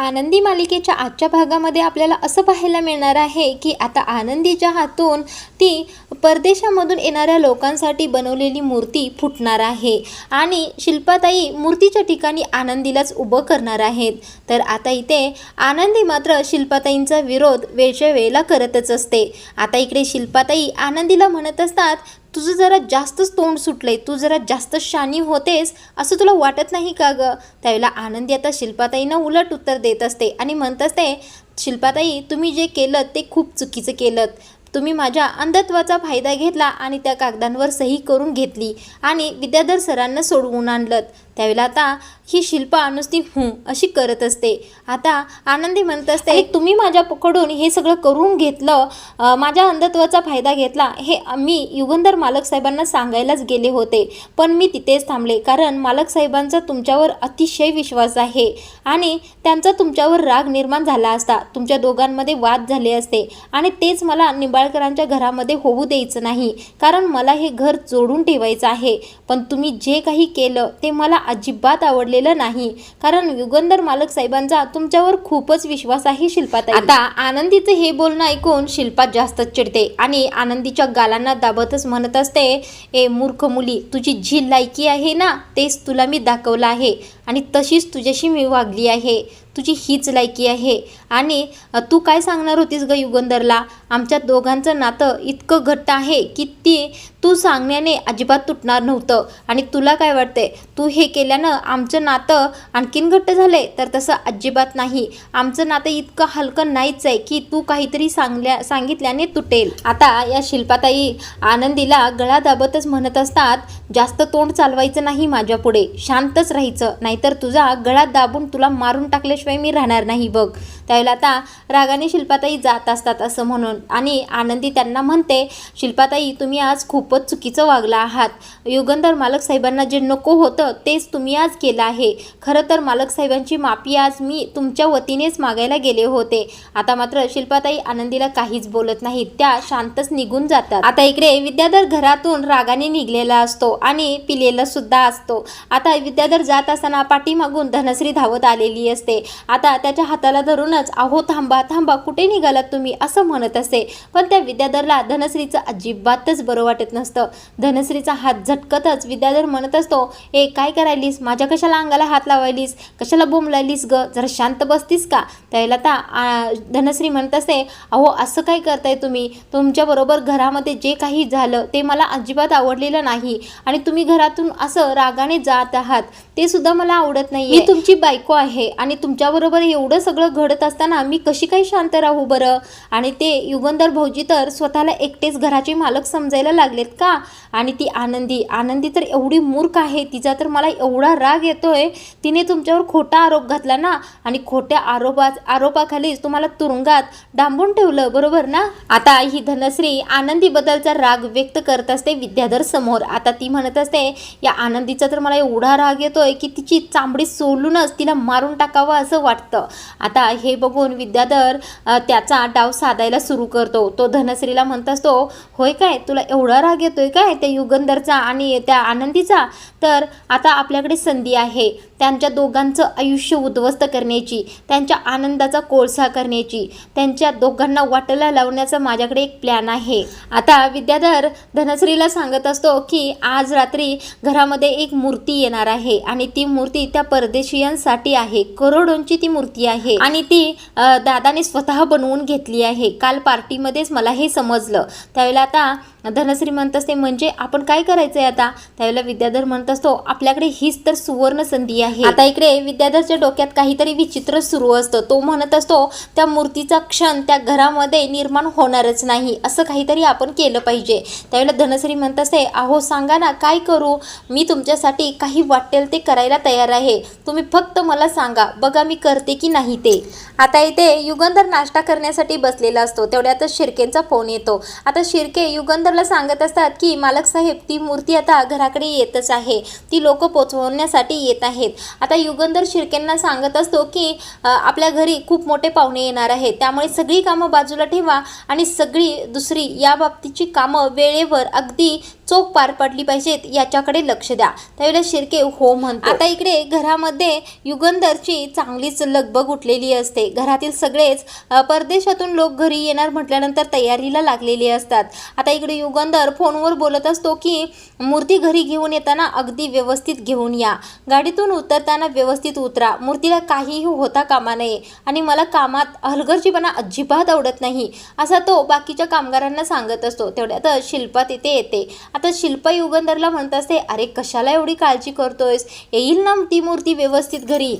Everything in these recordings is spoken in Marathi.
आनंदी मालिकेच्या आजच्या भागामध्ये आपल्याला असं पाहायला मिळणार आहे की आता आनंदीच्या हातून ती परदेशामधून येणाऱ्या लोकांसाठी बनवलेली मूर्ती फुटणार आहे आणि शिल्पाताई मूर्तीच्या ठिकाणी आनंदीलाच उभं करणार आहेत। तर आता इथे आनंदी मात्र शिल्पाताईंचा विरोध वेळच्या वेळेला करतच असते। आता इकडे शिल्पाताई आनंदीला म्हणत असतात, तुझं जरा जास्तच तोंड सुटलंय, तू जरा जास्त शानी होतेस असं तुला वाटत नाही का गं? त्यावेळेला आनंदी आता शिल्पाताईंना उलट उत्तर देत असते आणि म्हणत असते, शिल्पाताई तुम्ही जे केलं ते खूप चुकीचं केलं। तुम्ही माझ्या अंधत्वाचा फायदा घेतला आणि त्या कागदांवर सही करून घेतली आणि विद्याधर सरांना सोडवून आणलं। त्यावेळेला आता ही शिल्पा नुसती अशी करत असते। आता आनंदी म्हणत असते, तुम्ही माझ्याकडून हे सगळं करून घेतलं, माझ्या अंधत्वाचा फायदा घेतला, हे मी युगंधर मालक साहेबांना सांगायलाच गेले होते, पण मी तिथेच थांबले कारण मालक साहेबांचा तुमच्यावर अतिशय विश्वास आहे आणि त्यांचा तुमच्यावर राग निर्माण झाला असता, तुमच्या दोघांमध्ये वाद झाले असते आणि तेच मला निंबाळकरांच्या घरामध्ये होऊ द्यायचं नाही कारण मला हे घर जोडून ठेवायचं आहे। पण तुम्ही जे काही केलं ते मला अजिबात आवडलेलं नाही कारण युगंधर मालक साहेबांचा तुमच्यावर खूपच विश्वास आहे शिल्पाताई। आता आनंदीचं हे बोलणं ऐकून शिल्पा जास्त चिडते आणि आनंदीच्या गालांना दाबतच म्हणत असते, ए मूर्ख मुली, तुझी जी लायकी आहे ना तेच तुला मी दाखवलं आहे आणि तशीच तुझ्याशी मी वागली आहे, तुझी हीच लायकी आहे। आणि तू काय सांगणार होतीस ग युगंधरला? आमच्या दोघांचं नातं इतकं घट्ट आहे की तू सांगण्याने अजिबात तुटणार नव्हतं आणि तुला काय वाटते, तू हे केल्यानं आमचं नातं आणखीन घट्ट झालंय? तर तसं अजिबात नाही, आमचं नातं इतकं हलकं नाहीच आहे की तू काहीतरी सांगितल्याने तुटेल। आता या शिल्पाताई आनंदीला गळा दाबतच म्हणत असतात, जास्त तोंड चालवायचं नाही माझ्या पुढे, शांतच राहायचं, नाहीतर तुझा गळा दाबून तुला मारून टाकल्याशिवाय मी राहणार नाही बघ। त्यावेळेला आता रागाने शिल्पाताई जात असतात असं म्हणून आणि आनंदी त्यांना म्हणते, शिल्पाताई तुम्ही आज खूपच चुकीचं वागला आहात, युगंधर मालक साहेबांना जे नको होतं तेच तुम्ही आज केलं आहे। खरं तर मालक साहेबांची माफी आज मी तुमच्या वतीनेच मागायला गेले होते। आता मात्र शिल्पाताई आनंदीला काहीच बोलत नाहीत, त्या शांतच निघून जातात। आता इकडे विद्याधर घरातून रागाने निघलेला असतो आणि पिलेला सुद्धा असतो। आता विद्याधर जात असताना पाठीमागून धनश्री धावत आलेली असते। आता त्याच्या हाताला धरूनच, अहो थांबा थांबा, कुठे निघालात तुम्ही असं म्हणत असते, पण त्या विद्याधरला धनश्रीचं अजिबातच बरं वाटत नसतं। धनश्रीचा हात झटकतच विद्याधर म्हणत असतो, ए काय करायलीस, माझ्या कशाला अंगाला हात लावायलीस, कशाला बोंबलायलीस ग, जरा शांत बसतीस का? त्यावेळेला आता धनश्री म्हणत असते, अहो असं काय करताय तुम्ही, तुमच्याबरोबर घरामध्ये जे काही झालं ते मला अजिबात आवडलेलं नाही आणि तुम्ही घरातून असं रागाने जात आहात ते सुद्धा मला आवडत नाही। मी तुमची बायको आहे आणि तुमच्याबरोबर एवढं सगळं घडत असताना मी कशी काही शांत राहू बरं? आणि ते युगंधर भाऊजी तर स्वतःला एकटेच घराचे मालक समजायला लागलेत का? आणि ती आनंदी तर एवढी मूर्ख आहे, तिचा तर मला एवढा राग येतोय, तिने तुमच्यावर खोटा आरोप घातला ना आणि खोट्या आरोपाखालीच तुम्हाला तुरुंगात डांबून ठेवलं, बरोबर ना? आता ही धनश्री आनंदीबद्दलचा राग व्यक्त करत असते विद्याधर समोर। आता ती म्हणत असते, या आनंदीचा तर मला एवढा राग येतोय की तिची चांबडी सोलूनच तिला मारून टाकावं असं वाटतं। आता हे बघून विद्याधर त्याचा डाव साधायला सुरू करतो। तो धनश्रीला म्हणत असतो, होय काय, तुला एवढा राग येतोय काय त्या युगंधरचा आणि त्या आनंदीचा? तर आता आपल्याकडे संधी आहे त्यांच्या दोघांचं आयुष्य उद्ध्वस्त करण्याची, त्यांच्या आनंदाचा कोळसा करण्याची, त्यांच्या दोघांना वाटेला लावण्याचा माझ्याकडे एक प्लॅन आहे। आता विद्याधर धनश्रीला सांगत असतो की आज रात्री घरामध्ये एक मूर्ती येणार आहे आणि ती मूर्ती त्या परदेशीयांसाठी आहे, करोडोंची ती मूर्ती आहे आणि ती दादाने स्वतः बनवून घेतली आहे, काल पार्टीमध्येच मला हे समजलं। त्यावेळेला आता धनश्री म्हणत असते, म्हणजे आपण काय करायचंय आता? त्यावेळेला विद्याधर म्हणत असतो, आपल्याकडे हीच तर सुवर्ण संधी आहे। आता इकडे विद्याधरच्या डोक्यात काहीतरी विचित्र सुरू असतं। तो म्हणत असतो, त्या मूर्तीचा क्षण त्या घरामध्ये निर्माण होणारच नाही, असं काहीतरी आपण केलं पाहिजे। त्यावेळेला धनश्री म्हणत असते, अहो सांगा ना काय करू, मी तुमच्यासाठी काही वाटेल ते करायला तयार आहे, तुम्ही फक्त मला सांगा, बघा मी करते की नाही ते। आता इथे युगंधर नाश्ता करण्यासाठी बसलेला असतो, तेवढ्यातच शिर्केंचा फोन येतो। आता शिर्के युगंधरला सांगत असतात की मालक साहेब, ती मूर्ती आता घराकडे येतच आहे, ती लोक पोचवण्यासाठी येत आहेत। आता युगंधर शिर्केंना सांगत असतो की आपल्या घरी खूप मोठे पाहुणे येणार आहेत, त्यामुळे सगळी कामं बाजूला ठेवा आणि सगळी दुसरी या बाबतीची कामं वेळेवर अगदी चोख पार पडली पाहिजेत याच्याकडे लक्ष द्या. त्यावेळेला शिर्के हो म्हणतो. आता इकडे घरामध्ये युगंधरची चांगलीच लगबग उठलेली असते. घरातील सगळेच परदेशातून लोक घरी येणार म्हटल्यानंतर तयारीला लागलेली असतात. आता इकडे युगंधर फोनवर बोलत असतो की मूर्ती घरी घेऊन येताना अगदी व्यवस्थित घेऊन या, गाडीतून उतरताना व्यवस्थित उतरा, मूर्तीला काहीही होता कामा नये आणि मला कामात हलगर्जीपणा अजिबात आवडत नाही असा तो बाकीच्या कामगारांना सांगत असतो. तेवढ्यात शिल्पा तिथे येते. आता शिल्पा युगंधरला म्हणत असते, अरे कशाला एवढी काळजी करतोयस, येईल ना ती मूर्ती व्यवस्थित घरी.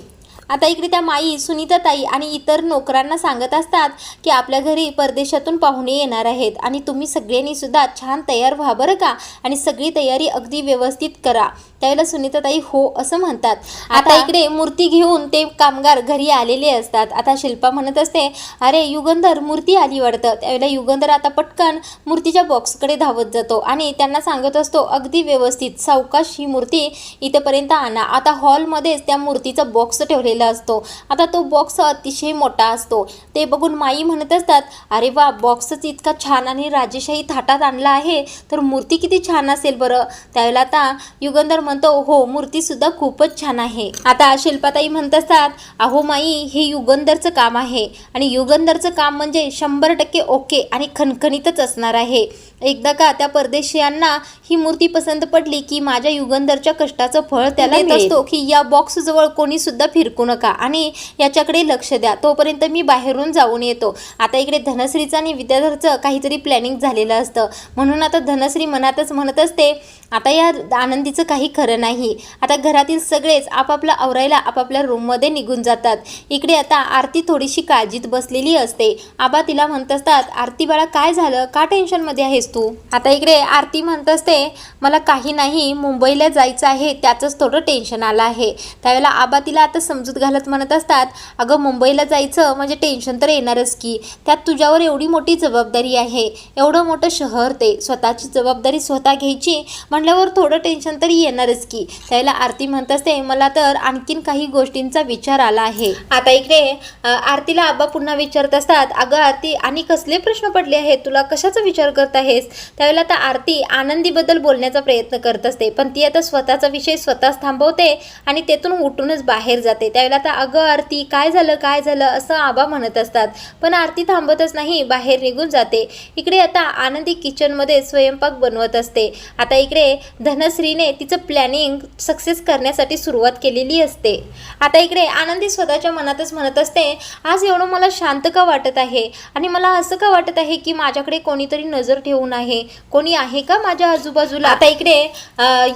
आता इकडे त्या माई, सुनीताताई आणि इतर नोकरांना सांगत असतात की आपल्या घरी परदेशातून पाहुणे येणार आहेत आणि तुम्ही सगळ्यांनी सुद्धा छान तयार व्हा बरं का, आणि सगळी तयारी अगदी व्यवस्थित करा. त्यावेळेला सुनीताताई हो असं म्हणतात. आता इकडे मूर्ती घेऊन ते कामगार घरी आलेले असतात. आता शिल्पा म्हणत असते, अरे युगंधर मूर्ती आली वाटतं. त्यावेळेला युगंधर आता पटकन मूर्तीच्या बॉक्सकडे धावत जातो आणि त्यांना सांगत असतो, अगदी व्यवस्थित सावकाश ही मूर्ती इथेपर्यंत आणा. आता हॉलमध्येच त्या मूर्तीचा बॉक्स ठेवलेला असतो. आता तो बॉक्स अतिशय मोठा असतो. ते बघून माई म्हणत असतात, अरे वा, बॉक्सच इतका छान आणि राजेशाही थाटात आणला आहे, तर मूर्ती किती छान असेल बरं. त्यावेळेला आता युगंधर म्हणतो, हो मूर्ती सुद्धा खूपच छान आहे. आता शिल्पाताई म्हणत असतात, अहो माई, हे युगंधरचं काम आहे आणि युगंधरचं काम म्हणजे 100% ओके आणि खणखणीतच असणार आहे. एकदा का त्या परदेशीयांना ही मूर्ती पसंत पडली की माझ्या युगंधरच्या कष्टाचं फळ त्याला देत असतो की या बॉक्स जवळ कोणी सुद्धा फिरकू नका आणि याच्याकडे लक्ष द्या, तोपर्यंत मी बाहेरून जाऊन येतो. आता इकडे धनश्रीचं आणि विद्याधरचं काहीतरी प्लॅनिंग झालेलं असतं, म्हणून आता धनश्री मनातच म्हणत असते, आता या आनंदीचं काही खरं नाही. आता घरातील सगळेच आपापला आवरायला आपापल्या रूममध्ये निघून जातात. इकडे आता आरती थोडीशी काळजीत बसलेली असते. आबा तिला म्हणत असतात, आरती बाळा काय झालं, का टेन्शनमध्ये आहेस तू. आता इकडे आरती म्हणत असते, मला काही नाही, मुंबईला जायचं आहे त्याचंच थोडं टेन्शन आलं आहे. त्यावेळेला आबा तिला आता समजूत घालत म्हणत असतात, अगं मुंबईला जायचं म्हणजे टेन्शन तर येणारच की, त्यात तुझ्यावर एवढी मोठी जबाबदारी आहे, एवढं मोठं शहर, ते स्वतःची जबाबदारी स्वतः घ्यायची म्हटल्यावर थोडं टेन्शन तरी येणारच की. त्यावेळेला आरती म्हणत असते, मला तर आणखीन काही गोष्टींचा विचार आला आहे. आता इकडे आरतीला आबा पुन्हा विचारत असतात, अगं आरती, आणि कसले प्रश्न पडले आहेत तुला, कशाचा विचार करत आहेस. त्यावेळेला आता आरती आनंदीबद्दल बोलण्याचा प्रयत्न करत असते, पण ती आता स्वतःचा विषय स्वतःच थांबवते आणि तेथून उठूनच बाहेर जाते. त्यावेळेला आता अगं आरती काय झालं असं आबा म्हणत असतात, पण आरती थांबतच नाही, बाहेर निघून जाते. इकडे आता आनंदी किचनमध्ये स्वयंपाक बनवत असते. आता इकडे धनश्रीने तिचं प्लॅनिंग सक्सेस करण्यासाठी सुरुवात केलेली असते. आता इकडे आनंदी स्वतःच्या मनातच म्हणत असते, आज एवढं मला शांत का वाटत आहे आणि मला असं का वाटत आहे की माझ्याकडे कोणीतरी नजर ठेवून आहे, कोणी आहे का माझ्या आजूबाजूला. आता इकडे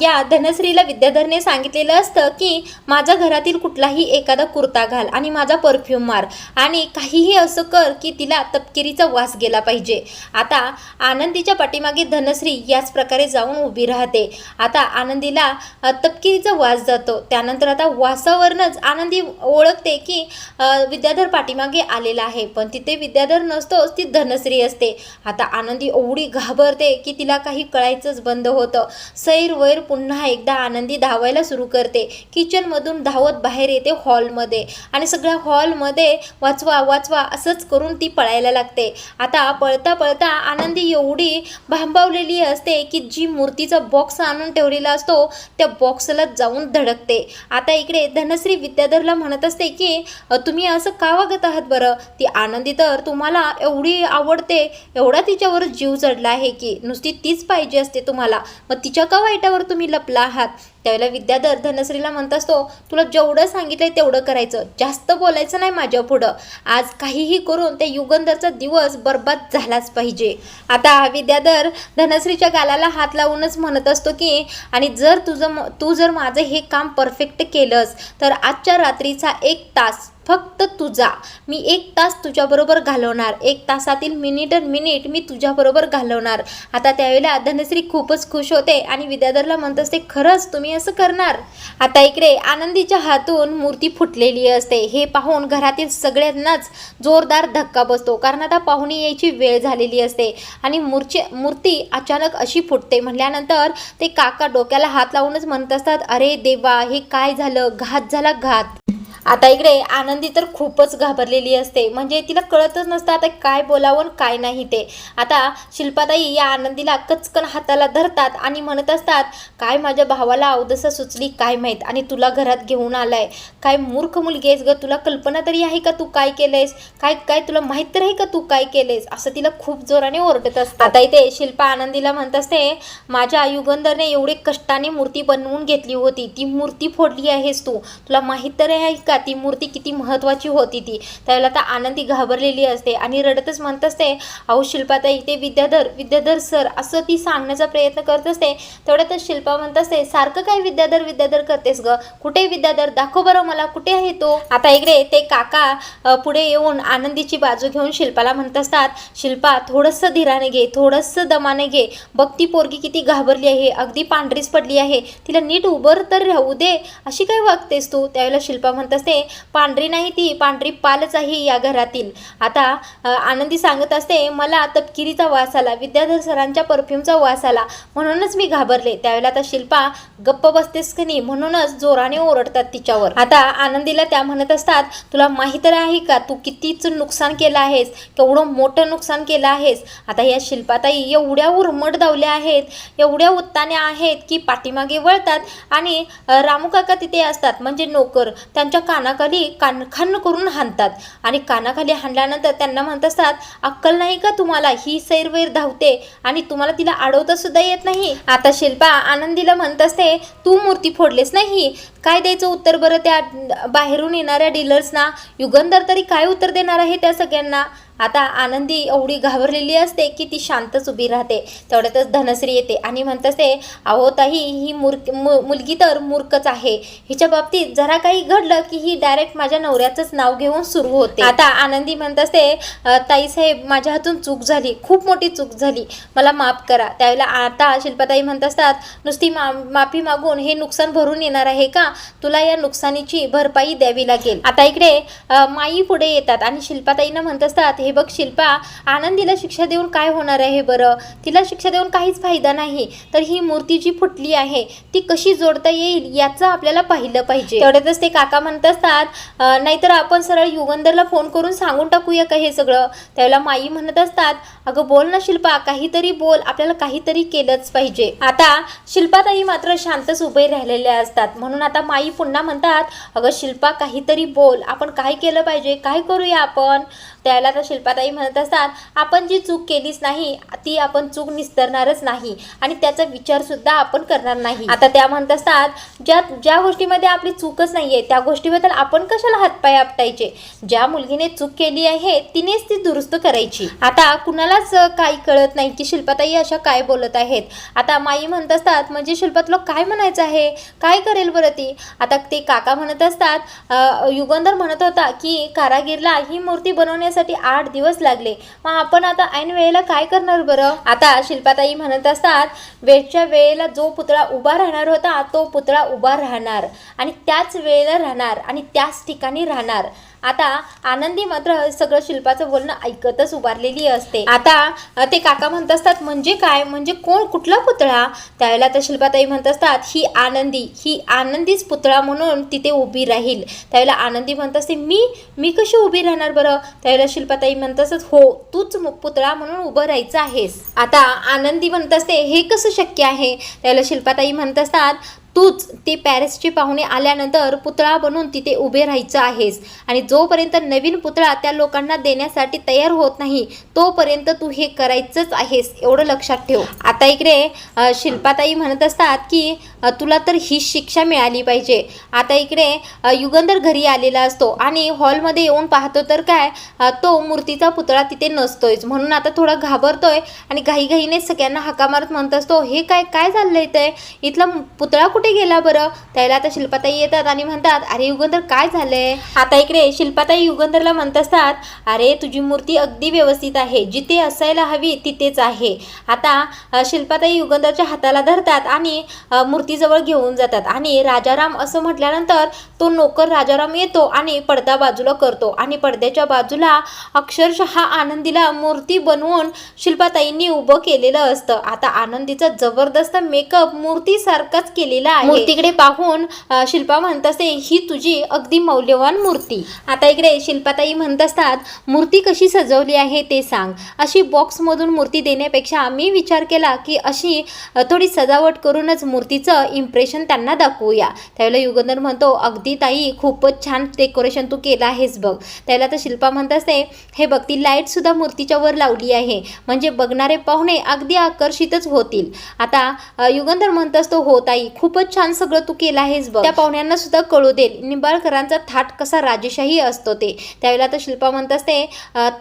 या धनश्रीला विद्याधरने सांगितलेलं असतं की माझ्या घरातील कुठलाही एखादा कुर्ता घाल आणि माझा परफ्यूम मार आणि काहीही असं कर की तिला तपकिरीचा वास गेला पाहिजे. आता आनंदीच्या पाठीमागे धनश्री याच प्रकारे जाऊन उभी राहते. आता आनंदीला तपकिरीचा वास जातो. त्यानंतर आता वासावरनच आनंदी ओळखते की विद्याधर पाठीमागे आलेला आहे, पण तिथे विद्याधर नसतोच, ती धनश्री असते. आता आनंदी एवढी घाबरते की तिला काही कळायचंच बंद होतं. सैरवैर पुन्हा एकदा आनंदी धावायला सुरू करते. किचनमधून धावत बाहेर येते हॉलमध्ये आणि सगळ्या हॉलमध्ये वाचवा वाचवा असंच करून ती पळायला लागते. आता पळता पळता आनंदी एवढी भांबावलेली असते की जी मूर्तीचा बॉक्स आणून ठेवलेला असतो त्या बॉक्सला जाऊन धडकते. आता इकडे धनश्री विद्याधरला म्हणत असते की तुम्ही असं का वागत आहात बरं. ती आनंदी तर तुम्हाला एवढी आवडते, एवढा तिच्यावर जीव चढला आहे की नुसती तीच पाहिजे असते तुम्हाला, मग तिच्या का वाईटावर तुम्ही लपला आहात. त्यावेळेला विद्याधर धनश्रीला म्हणत असतो, तुला जेवढं सांगितलंय तेवढं करायचं, जास्त बोलायचं नाही माझ्या पुढं. आज काहीही करून त्या युगंधरचा दिवस बर्बाद झालाच पाहिजे. आता विद्याधर धनश्रीच्या गालाला हात लावूनच म्हणत असतो की आणि तू जर माझं हे काम परफेक्ट केलंस तर आजच्या रात्रीचा 1 तास फक्त तुझा, मी 1 तास तुझ्याबरोबर घालवणार, 1 तासातील मिनिट मी तुझ्याबरोबर घालवणार. आता त्यावेळेला धनश्री खूपच खुश होते आणि विद्याधरला म्हणत असते, खरंच तुम्ही असं करणार. आता इकडे आनंदीच्या हातून मूर्ती फुटलेली असते. हे पाहून घरातील सगळ्यांनाच जोरदार धक्का बसतो, कारण आता पाहुणी यायची वेळ झालेली असते आणि मूर्ती अचानक अशी फुटते. म्हटल्यानंतर ते काका डोक्याला हात लावूनच म्हणत असतात, अरे देवा, हे काय झालं, घात झाला घात. आता इकडे आनंदी तर खूपच घाबरलेली असते, म्हणजे तिला कळतच नसतं आता काय बोलावं काय नाही ते. आता शिल्पाताई या आनंदीला कचकन हाताला धरतात आणि म्हणत असतात, काय माझ्या भावाला अवदसा सुचली काय माहीत आणि तुला घरात घेऊन आलाय. काय मूर्ख मुलगी आहेस ग, तुला कल्पना तरी आहे का तू काय केलंयस, काय काय तुला माहीत तर आहे का तू काय केलंयस, असं तिला खूप जोराने ओरडत असतात. आता इथे शिल्पा आनंदीला म्हणत असते, माझ्या युगंधरने एवढे कष्टाने मूर्ती बनवून घेतली होती, ती मूर्ती फोडली आहेस तू, तुला माहीत तर आहे का ती मूर्ती किती महत्त्वाची होती ती. त्यावेळेला आता आनंदी घाबरलेली असते आणि रडतच म्हणत असते, अहो शिल्पाताई ते विद्याधर सर असं ती सांगण्याचा प्रयत्न करत असते. तेवढ्यातच शिल्पा म्हणत असते, सारखं काय विद्याधर करतेस ग, कुठे विद्याधर, दाखव बरं मला कुठे आहे तो. आता इकडे ते काका पुढे येऊन आनंदीची बाजू घेऊन शिल्पाला म्हणत असतात, शिल्पा थोडंसं धीराने घे, थोडंसं दमाने घे, बघ ती पोरगी किती घाबरली आहे, अगदी पांढरीच पडली आहे, तिला नीट उभं तर राहू दे, अशी काय वागतेस तू. त्यावेळेला शिल्पा म्हणत असते, पांढरी नाही ती पांढरी पालच आहे या घरातील. आता आनंदी सांगत असते, मला तपकिरीचा वास आला, विद्याधर सरांच्या परफ्यूमचा वास आला, म्हणूनच मी घाबरले. त्यावेळेला आता शिल्पा गप्प बसतेस की नाही म्हणूनच जोराने ओरडतात तिच्यावर. आता आनंदीला त्या म्हणत असतात, तुला माहीत आहे का तू कितीच नुकसान केलं आहेस, केवढं मोठं नुकसान केलं आहेस. आता या शिल्पाताई एवढ्या उर्मट धावल्या आहेत, एवढ्या उत्ताने आहेत की पाठीमागे वळतात आणि रामू काका तिथे असतात म्हणजे नोकर, त्यांच्या कानाखाली कानखान करून हाणतात आणि कानाखाली हाणल्यानंतर त्यांना म्हणत असतात, अक्कल नाही का तुम्हाला, ही सैरवैर धावते आणि तुम्हाला तिला अडवता सुद्धा येत नाही. आता शिल्पा आनंदीला म्हणत असते, तू मूर्ती फोडलेस नाही, काय द्यायचं उत्तर बरं त्या बाहेरून येणाऱ्या डीलर्सना, युगंधर तरी काय उत्तर देणार आहे त्या सगळ्यांना. आता आनंदी एवढी घाबरलेली असते की ती शांतच उभी राहते. तेवढ्यातच धनश्री येते आणि म्हणत असते, अहो ताई ही मुलगी तर मूर्खच आहे, हिच्या बाबतीत जरा काही घडलं की ही डायरेक्ट माझ्या नवऱ्याचंच नाव घेऊन सुरू होते. आता आनंदी म्हणत असते, ताई साहेब माझ्या हातून चूक झाली, खूप मोठी चूक झाली, मला माफ करा. त्यावेळेला आता शिल्पाताई म्हणत असतात, नुसती माफी मागून हे नुकसान भरून येणार आहे का, तुला या नुकसानीची भरपाई द्यावी लागेल. आता इकडे माई पुढे येतात आणि शिल्पाताईंना म्हणत असतात, हे बघ शिल्पा, आनंदीला शिक्षा देऊन काय होणार आहे बरं, तिला शिक्षा देऊन काहीच फायदा नाही, तर ही मूर्ती जी फुटली आहे ती कशी जोडता येईल याचं आपल्याला पाहिलं पाहिजे. तेवढ्यातच ते काका म्हणत असतात, नाहीतर आपण सरळ युगंधरला फोन करून सांगून टाकूया का हे सगळं. त्यावेळेला माई म्हणत असतात, अगं बोल ना शिल्पा, काहीतरी बोल, आपल्याला काहीतरी केलंच पाहिजे. आता शिल्पाताई मात्र शांतच उभे राहिलेल्या असतात, म्हणून आता माई पुन्हा म्हणतात, अगं शिल्पा काहीतरी बोल, आपण काय केलं पाहिजे, काय करूया आपण. त्याला तर शिल्पाताई म्हणत असतात, आपण जी चूक केलीच नाही ती आपण चूक निस्तरणारच नाही आणि त्याचा विचारसुद्धा आपण करणार नाही. आता त्या म्हणत असतात, ज्या गोष्टीमध्ये आपली चूकच नाही आहे त्या गोष्टीबद्दल आपण कशाला हातपाय आपटायचे, ज्या मुलगीने चूक केली आहे तिनेच ती दुरुस्त करायची. आता कुणालाच काही कळत नाही की शिल्पाताई अशा काय बोलत आहेत. आता माई म्हणत असतात, म्हणजे शिल्पा तुला काय म्हणायचं आहे, काय करेल बरं ती. आता ते काका म्हणत असतात, युगंधर म्हणत होता की कारागीरला ही मूर्ती बनवण्यासाठी 8 दिवस लागले, मग आपण आता ऐन वेळेला काय करणार बरं. आता शिल्पाताई म्हणत असतात, वेळच्या वेळेला जो पुतळा उभा राहणार होता तो पुतळा उभा राहणार आणि त्याच वेळेला राहणार आणि त्याच ठिकाणी राहणार. आता आनंदी मात्र सगळं शिल्पाचं बोलणं ऐकतच उभारलेली असते. आता ते काका म्हणत असतात, म्हणजे काय, म्हणजे कोण, कुठला पुतळा. त्यावेळेला तर शिल्पाताई म्हणत असतात, ही आनंदीच पुतळा म्हणून तिथे उभी राहील. त्यावेळेला आनंदी म्हणत असते, मी कशी उभी राहणार बरं. त्यावेळेला शिल्पाताई म्हणत असतात, हो तूच पुतळा म्हणून उभं राहायचं आहेस. आता आनंदी म्हणत असते, हे कसं शक्य आहे. त्यावेळेला शिल्पाताई म्हणत असतात, तूच ते पॅरिसचे पाहुणे आल्यानंतर पुतळा बनून तिथे उभे राहायचं आहेस आणि जोपर्यंत नवीन पुतळा त्या लोकांना देण्यासाठी तयार होत नाही तोपर्यंत तू हे करायचंच आहेस, एवढं लक्षात ठेव. आता इकडे शिल्पाताई म्हणत असतात की तुला तर ही शिक्षा मिळाली पाहिजे. आता इकडे युगंधर घरी आलेला असतो आणि हॉलमध्ये येऊन पाहतो तर काय, तो मूर्तीचा पुतळा तिथे नसतोयच, म्हणून आता थोडा घाबरतोय आणि घाईघाईने सगळ्यांना हाका मारत म्हणत असतो, हे काय झालंय ते, इथला पुतळा कुठे गेला बरं. त्याला आता शिल्पाताई येतात आणि म्हणतात, अरे युगंधर काय झालंय. आता इकडे शिल्पाताई युगंधरला म्हणत असतात, अरे तुझी मूर्ती अगदी व्यवस्थित आहे, जिथे असायला हवी तिथेच आहे. आता शिल्पाताई युगंधरच्या हाताला धरतात आणि मूर्ती मूर्तीजवळ घेऊन जातात आणि राजाराम असं म्हटल्यानंतर तो नोकर राजाराम येतो आणि पडदा बाजूला करतो आणि पडद्याच्या बाजूला अक्षरशः आनंदीला मूर्ती बनवून शिल्पाताईंनी उभं केलेलं असतं. आता आनंदीचा जबरदस्त मेकअप मूर्तीसारखाच केलेला आहे. मूर्तीकडे पाहून शिल्पा म्हणत असते, ही तुझी अगदी मौल्यवान मूर्ती. आता इकडे शिल्पाताई म्हणत असतात, मूर्ती कशी सजवली आहे ते सांग. अशी बॉक्समधून मूर्ती देण्यापेक्षा मी विचार केला की अशी थोडी सजावट करूनच मूर्तीचं इम्प्रेशन त्यांना दाखवूया. त्यावेळेला युगंधर म्हणतो, अगदी ताई खूपच छान डेकोरेशन तू केलं आहेस बघ. त्यावेळेला तर शिल्पा म्हणत असते, हे बघ ती लाईटसुद्धा मूर्तीच्या वर लावली आहे, म्हणजे बघणारे पाहुणे अगदी आकर्षितच होतील. आता युगंधर म्हणत असतो, हो ताई खूपच छान सगळं तू केलं आहेस बघ, त्या पाहुण्यांना सुद्धा कळू दे निंबाळकरांचा थाट कसा राजेशाही असतो ते. त्यावेळेला तर शिल्पा म्हणत असते,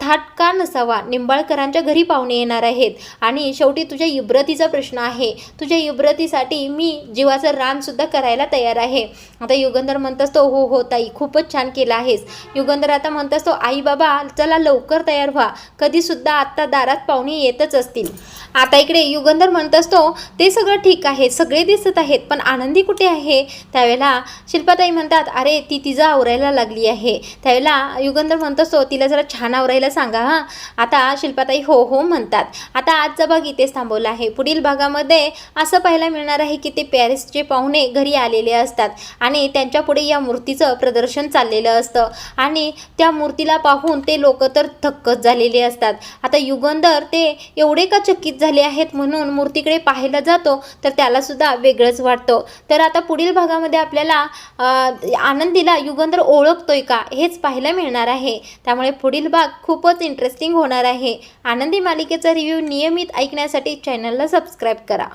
थाट का नसावा, निंबाळकरांच्या घरी पाहुणे येणार आहेत आणि शेवटी तुझ्या इब्रतीचा प्रश्न आहे, तुझ्या इब्रतीसाठी मी जीवाचं रान सुद्धा करायला तयार आहे. आता युगंधर म्हणत असतो, हो हो ताई खूपच छान केलं आहेस. युगंधर आता म्हणत असतो, आई बाबा चला लवकर तयार व्हा, कधीसुद्धा आत्ता दारात पाहुणे येतच असतील. आता इकडे युगंधर म्हणत असतो, ते सगळं ठीक आहे, सगळे दिसत आहेत, पण आनंदी कुठे आहे. त्यावेळेला शिल्पाताई म्हणतात, अरे ती तिचं आवरायला लागली आहे. त्यावेळेला युगंधर म्हणत असतो, तिला जरा छान आवरायला सांगा हां. आता शिल्पाताई हो हो म्हणतात. आता आजचा भाग इथेच थांबवला आहे. पुढील भागामध्ये असं पाहायला मिळणार आहे की ते पॅरिसचे पाहुणे घरी आलेले असतात आणि त्यांच्यापुढे या मूर्तीचं प्रदर्शन चाललेलं असतं आणि त्या मूर्तीला पाहून ते लोक तर थक्कच झालेले असतात. आता युगंधर ते एवढे का चकित झाले आहेत म्हणून मूर्तीकडे पाहायला जातो तर त्याला सुद्धा वेगळंच वाटतं. तर आता पुढील भागामध्ये आपल्याला आनंदीला युगंधर ओळखतोय का हेच पाहायला मिळणार आहे. त्यामुळे पुढील भाग खूपच इंटरेस्टिंग होणार आहे. आनंदी मालिकेचा रिव्ह्यू नियमित ऐकण्यासाठी चॅनलला सबस्क्राईब करा.